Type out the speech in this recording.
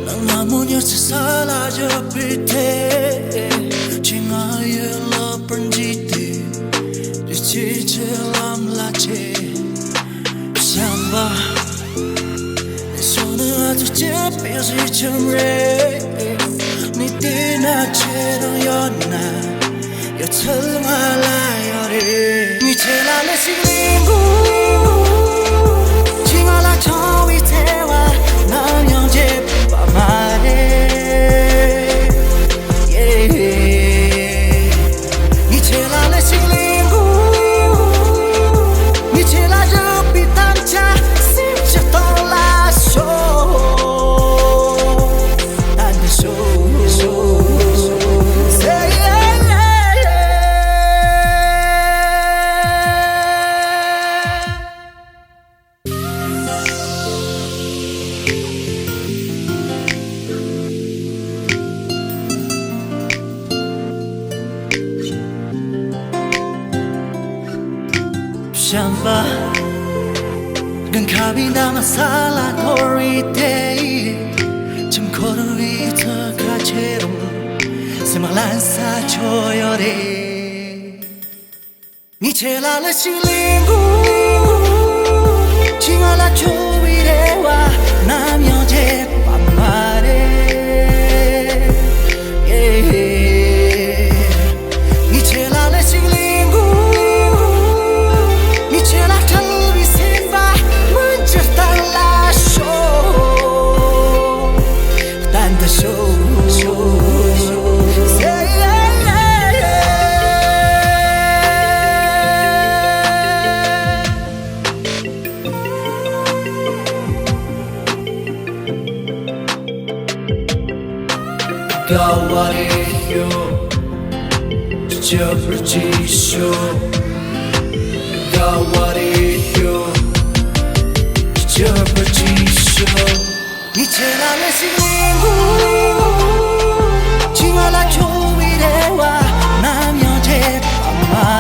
넌 아무녀서 사라져 빛에 징하여 러번지들 지칠처럼 라체 샴바 내 손을 아주 잡혀서 점래 네 띠나처럼 연나 여철 말라요래 니 제일 안에 시리고 징하라 처위 태와 난 영제 밤하래 니 제일 안에 시리고 니 제일 아주 비탄차 심지어 떠올라쇼 난데 쇼 샴바 끈카비 남아 살라 도리테이 점코를 위터 가체롱 스말란사 조열해 니 제일 알라 실링구 징알라 조위레와 남여제 밤말에 니 제일 알라 실링구 가와리요 저불지쇼 가와리요 저불지쇼 이제 나의 시리고 징하라 조위레와 남여제 밤마